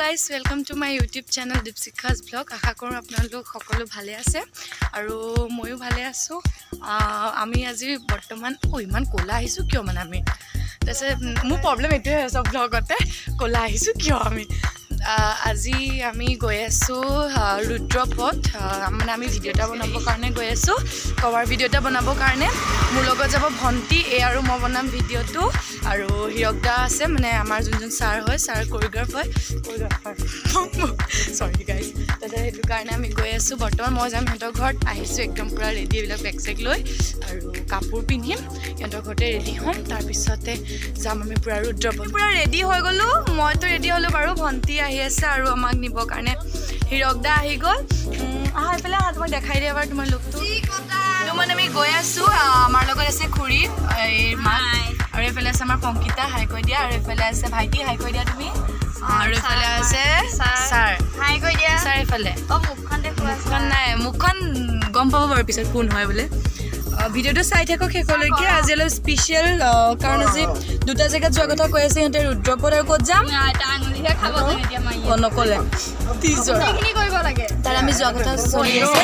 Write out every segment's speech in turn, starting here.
guys, welcome to my YouTube channel Dipsika's vlog. আশা কৰোঁ আপোনালোক সকলো ভালে আছে আৰু ময়ো ভালে আছো। আমি আজি বৰ্তমান ইমান কোলা আহিছো কিয় মানে আমি তাছে মোৰ প্ৰবলেম এটোৱে আছে vlogতে কোলা আহিছো কিয় আমি আজি আমি গৈ আছো ৰুদ্ৰপথ মানে আমি ভিডিও এটা বনাবৰ কাৰণে গৈ আছো কভাৰ ভিডিও এটা বনাবৰ কাৰণে মোৰ লগত যাব ভন্টি আৰু মই বনাম ভিডিওটো আৰু হিৰকদা আছে মানে আমাৰ যোনজন ছাৰ হয় ছাৰ কোৰিওগ্ৰাফাৰ সৰি গাইজ তাতে সেইটো কাৰণে আমি গৈ আছো বৰ্তমান মই যাম সিহঁতৰ ঘৰত আহিছো একদম পুৰা ৰেডি এইবিলাক বেগ চেগ লৈ আৰু কাপোৰ পিন্ধিম সিহঁতৰ ঘৰতে ৰেডি হ'ম তাৰপিছতে যাম আমি পুৰা ৰুদ্ৰপথ পুৰা ৰেডি হৈ গ'লো মইতো ৰেডি হ'লো বাৰু ভন্টি আহি আছে আৰু আমাক নিবৰ কাৰণে হিৰকদা আহি গ'ল আহা এইফালে আহা তোমাক দেখাই দিয়া এবাৰ তোমাৰ লুকটো তো মানে আমি গৈ আছো আমাৰ লগত আছে খুৰী মাই আৰু এইফালে আছে আমাৰ পংকিতা হাই কৈ দিয়া আৰু এইফালে আছে ভাইটি হাই কৈ দিয়া তুমি আৰু এইফালে আছে ছাৰ হাই কৈ দিয়া ছাৰ এইফালে মুখখন দেখুৱা নাই মুখখন গম পাব বাৰু পিছত কোন হয় বোলে ভিডিওটো চাই থাকক শেষলৈকে আজি অলপ স্পেচিয়েল কাৰণ আজি দুটা জেগাত যোৱা কথা কৈ আছে সিহঁতে ৰুদ্ৰপথ আৰু ক'ত যাম আঙুলিহে খাব নকলে এইখিনি কৰিব লাগে তাৰ আমি যোৱা কথা চলি আছে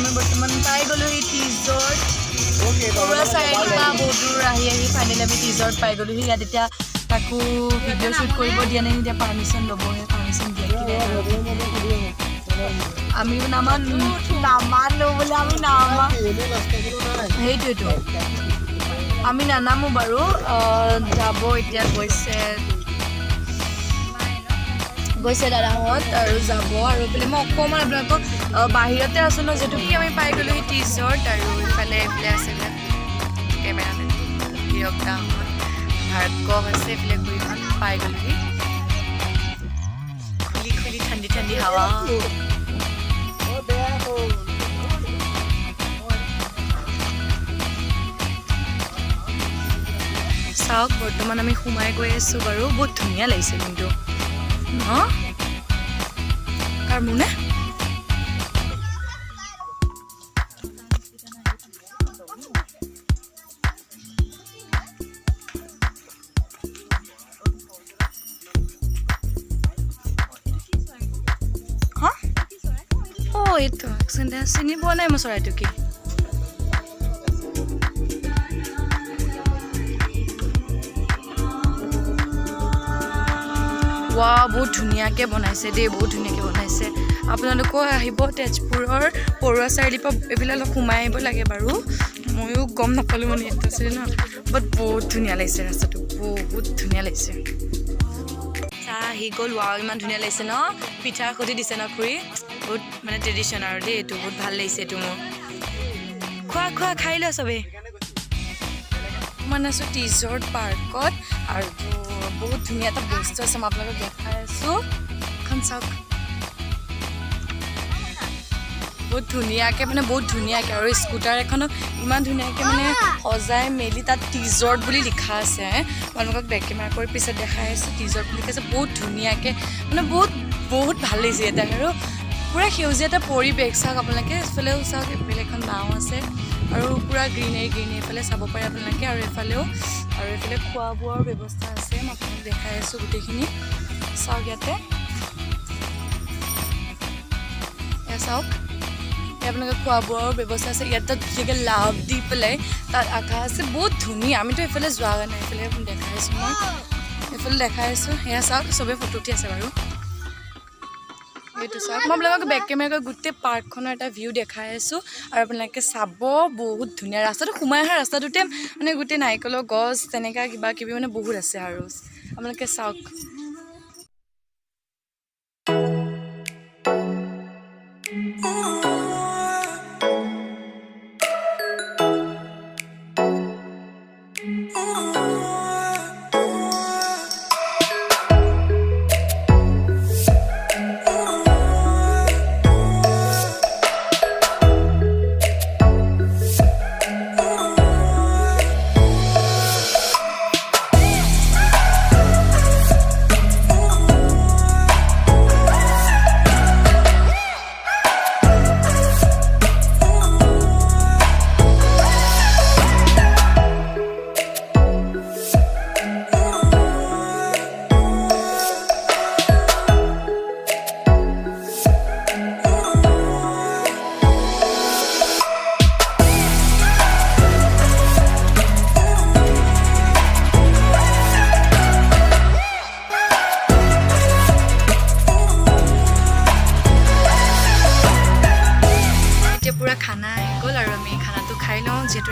আমি বৰ্তমান পাই গ'লো এই টিজৰ্ট পুৰা চাৰিআলিপা বহুত দূৰ আহি ফাইনেলি আমি টিজৰ্ট পাই গ'লো ইয়াত এতিয়া তাকো ভিডিঅ' শ্বুট কৰিব দিয়া নাই এতিয়া পাৰ্মিশ্যন ল'বহে পাৰ্মিশ্যন দিয়া আমি নামানো বোলে আমি নামা সেইটোৱেতো আমি নানামো বাৰু যাব এতিয়া গৈছে দাদাহঁত আৰু যাব আৰু বোলে মই অকণমান আপোনালোকক বাহিৰতে আছোঁ ন যিহেতু কি আমি পাই গ'লো সেই টিজৰ্ট আৰু এইফালে আছে এইবিলাক কেমেৰামেন হিৰকদাহঁত ভাৰ্গৱ আছে এইফালে ঘূৰিখন পাই গ'লোহি খুলি ঠাণ্ডি হাৱা চাওক বৰ্তমান আমি সোমাই গৈ আছোঁ বাৰু বহুত ধুনীয়া লাগিছে কিন্তু কাৰ মোনে এইটো চিনি পোৱা নাই মই চৰাইটো কি ৱা বহুত ধুনীয়াকৈ বনাইছে দেই বহুত ধুনীয়াকৈ বনাইছে আপোনালোকো আহিব তেজপুৰৰ পৰুৱা চাৰিআলিৰ পৰা এইবিলাক অলপ সোমাই আহিব লাগে বাৰু ময়ো গম নাপালোঁ মানে ইয়াত আছিলে ন বাট বহুত ধুনীয়া লাগিছে ৰাস্তাটো বহুত ধুনীয়া লাগিছে চাহ আহি গ'ল ৱা ইমান ধুনীয়া লাগিছে ন পিঠাৰ সৈতে দিছে ন খুৰী বহুত মানে ট্ৰেডিশ্যন আৰু দেই এইটো বহুত ভাল লাগিছে এইটো মোৰ খোৱা খাই লোৱা চবেই মানে আছোঁ টিজৰ্ট পাৰ্কত আৰু বহুত ধুনীয়া এটা বস্তু আছে মই আপোনালোকক দেখাই আছোঁ এখন চাওক বহুত ধুনীয়াকৈ আৰু স্কুটাৰ এখনক ইমান ধুনীয়াকৈ মানে সজাই মেলি তাত টিজৰ্ট বুলি লিখা আছে মই আপোনালোকক বেক কেমেৰা কৰি পিছত দেখাই আছোঁ টিজৰ্ট বুলি লিখা আছে বহুত ধুনীয়াকৈ মানে বহুত ভাল লাগিছে ইয়াতে আৰু পুৰা সেউজীয়া এটা পৰিৱেশ চাওক আপোনালোকে এইফালেও চাওক এইফালে এখন নাও আছে আৰু পুৰা গ্ৰীনেৰী এইফালে চাব পাৰে আপোনালোকে আৰু এইফালে খোৱা বোৱাৰ ব্যৱস্থা আছে মই আপোনালোক দেখাই আছোঁ গোটেইখিনি চাওক ইয়াতে চাওক আপোনালোকে খোৱা বোৱাৰ ব্যৱস্থা আছে ইয়াতে ধুনীয়াকৈ লাভ দি পেলাই তাত আঁকা আছে বহুত ধুনীয়া আমিতো এইফালে যোৱা নাই এইফালে দেখাই আছোঁ মই দেখাই আছোঁ সেয়া চাওক চবেই ফটো উঠি আছে বাৰু এইটো চাওক মই আপোনালোকক বেক কেমেৰা কৰি গোটেই পাৰ্কখনৰ এটা ভিউ দেখাই আছোঁ আৰু আপোনালোকে চাব বহুত ধুনীয়া ৰাস্তাটো সোমাই অহা ৰাস্তাটোতে মানে গোটেই নাৰিকলৰ গছ তেনেকুৱা কিবা কিবি মানে বহুত আছে আৰু আপোনালোকে চাওক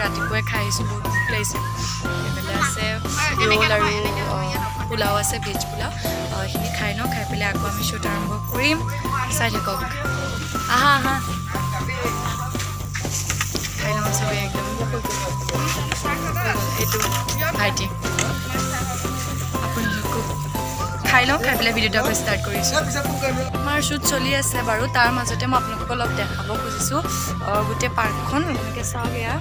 ৰাতিপুৱাই খাই আহিছোঁ, বহুত ভোক লাগিছে। এইফালে আছে ৰোল আৰু পোলাও আছে, ভেজ পোলাও। সেইখিনি খাই লওঁ, খাই পেলাই আকৌ আমি শ্বুট আৰম্ভ কৰিম। চাই থাকক। আহা আহা খাই লওঁ চবেই একদম। এইটো ভাইটি, আপোনালোকক খাই লওঁ, খাই পেলাই ভিডিঅ'টো আকৌ ষ্টাৰ্ট কৰিছোঁ। আমাৰ শ্বুট চলি আছে বাৰু, তাৰ মাজতে মই আপোনালোকক অলপ দেখাব খুজিছোঁ গোটেই পাৰ্কখন। এনেকৈ চাওক, এয়া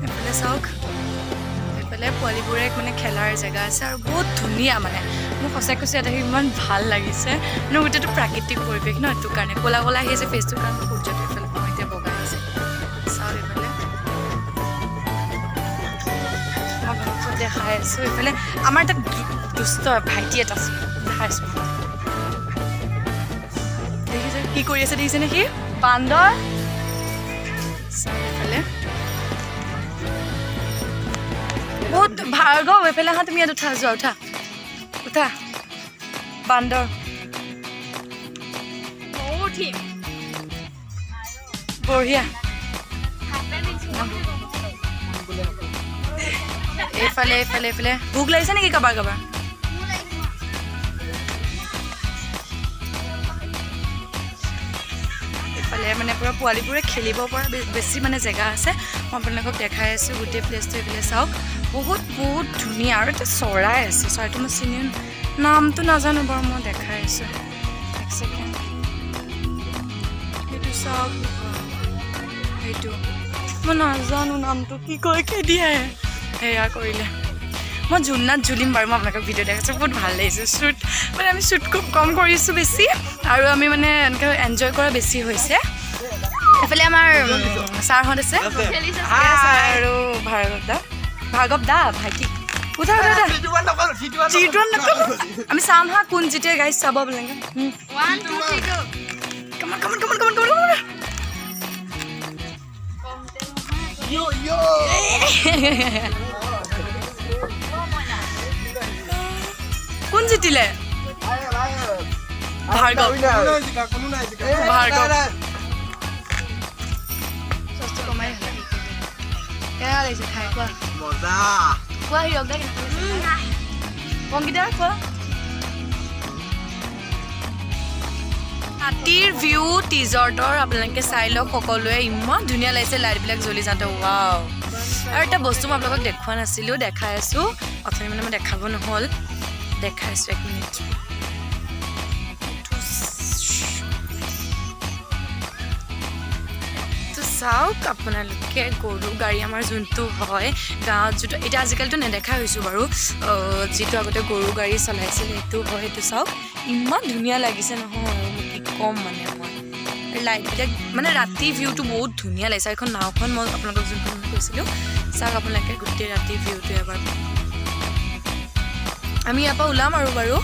এইফালে চাওক, এইফালে পোৱালিবোৰে মানে খেলাৰ জেগা আছে আৰু বহুত ধুনীয়া। মানে মোক সঁচাকৈ কৈছোঁ ইয়াত আহি ইমান ভাল লাগিছে, মানে গোটেইটো প্ৰাকৃতিক পৰিৱেশ ন, সেইটো কাৰণে ক'লা ক'লা আহি আছে ফেচটোৰ কাৰণে সূৰ্যটো এইফালে মই এতিয়া বগাই আছে। চাওক এইফালে মই আপোনালোকক দেখাই আছোঁ। এইফালে আমাৰ তাত দুষ্ট ভাইটি এটা আছে, দেখাইছোঁ। দেখিছে কি কৰি আছে, দেখিছেনে সি বান্দৰ। চাওক এইফালে বহুত ভাৰ্গৱ, এইফালে আহা তুমি, ইয়াত উঠা, যোৱা উঠা উঠা। বান্দৰ বঢ়িয়া। এইফালে এইফালে এইফালে ভোক লাগিছে নেকি কাবাৰ কাবাৰ? এইফালে মানে পূৰা পোৱালিবোৰে খেলিব পৰা বেছি মানে জেগা আছে। মই আপোনালোকক দেখাই আছোঁ গোটেই প্লেচটো। এইফালে চাওক, বহুত বহুত ধুনীয়া। আৰু এটা চৰাই আছে, চৰাইটো মই চিনি নামটো নাজানো বাৰু, মই দেখাই আছোঁ এক ছেকেণ্ড। সেইটো চাওক, সেইটো মই নাজানো নামটো কি কয়, খেদি আহে সেয়া কৰিলে। মই জুলনাত জুলিম বাৰু, মই আপোনালোকক ভিডিঅ' দেখাইছোঁ, বহুত ভাল লাগিছে। শ্বুট মানে আমি শ্বুট খুব কম কৰিছোঁ বেছি, আৰু আমি মানে এনেকৈ এনজয় কৰা বেছি হৈছে। এইফালে আমাৰ ছাৰহঁত আছে আৰু ভাৰ্গৱ দা ভাইটি। উঠা উঠা উঠা, আমি চাম হা কোন যেতিয়া গাইজ চাব আপোনালোকে। কোন জিতিলে? ভাৰ্গৱ। চচটো কমাই কেনেকুৱা লাগিছে খাই? কোৱা কোৱা হিৰক দা, অংকিতা কোৱা। হাতীৰ ভিউ টিজৰ্টৰ আপোনালোকে চাই লওক সকলোৱে, ইমান ধুনীয়া লাগিছে লাইটবিলাক জ্বলি যাওঁতে। ৱাও। আৰু এটা বস্তু মই আপোনালোকক দেখুওৱা নাছিলোঁ, দেখাই আছোঁ। অথনি মানে মই দেখাব নহ'ল, দেখাই আছোঁ 1 মিনিট। চাওক আপোনালোকে, গৰু গাড়ী আমাৰ যোনটো হয় গাঁৱত, যিটো এতিয়া আজিকালিতো নেদেখা হৈছোঁ বাৰু, যিটো আগতে গৰু গাড়ী চলাইছিল সেইটো হয়। সেইটো চাওক, ইমান ধুনীয়া লাগিছে নহয়, কি ক'ম মানে মই। লাইটবিলাক মানে ৰাতি ভিউটো বহুত ধুনীয়া লাগিছে। এখন নাওখন মই আপোনালোকক যোনখন কৈছিলোঁ, চাওক আপোনালোকে গোটেই ৰাতি ভিউটো এবাৰ। আমি ইয়াৰ পৰা ওলাম আৰু বাৰু।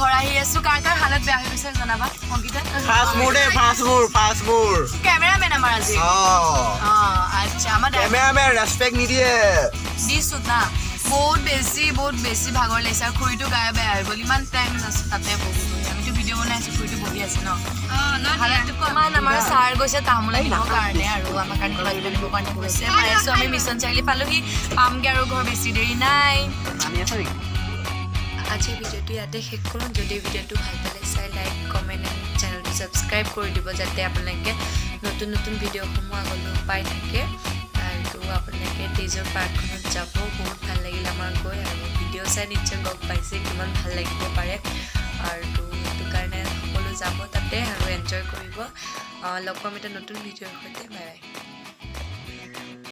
ঘৰ আহি আছো, কাৰ কাৰ হালত বেয়া হৈ গৈছে জনাবা অংকিতা। ফাষ্ট মোৰ কেমেৰামেন আমাৰ আজি। আচ্ছা, আমাৰ কেমেৰামেন ৰেসপেক্ট নিদিয়ে দিছো না। বহুত বেছি ভাগৰ লাগিছে, আৰু খুৰীটো গায়ে বেয়া হৈ গ'ল। ইমান টাইম আছে তাতে বহি, আমিতো ভিডিঅ' বনাই আছো, খুৰীটো বহি আছে ন। আমাৰ ছাৰ গৈছে তামোল আনিবৰ কাৰণে, আৰু আমাৰ কাৰণে কিবা কিবি আনিবৰ কাৰণে গৈছে। পাই আছো আমি মিছন চাৰিআলি পালোহি, পামগে আৰু ঘৰ বেছি দেৰি নাই। আজি ভিডিঅ'টো ইয়াতে শেষ কৰোঁ যদি ভিডিঅ'টো ভাল পালে চাই লাইক কমেণ্ট এণ্ড চেনেলটো ছাবস্ক্ৰাইব কৰি দিব যাতে আপোনালোকে নতুন নতুন ভিডিঅ'সমূহ আগলৈ পাই থাকে আৰু আপোনালোকে তেজৰ পাৰ্কখনত যাব বহুত ভাল লাগিল আমাৰ গৈ আৰু ভিডিঅ' চাই নিশ্চয় গম পাইছে কিমান ভাল লাগিব পাৰে আৰু সেইটো কাৰণে সকলো যাব তাতে আৰু এনজয় কৰিব লগ পাম এটা নতুন ভিডিঅ'ৰ সৈতে বাই বাই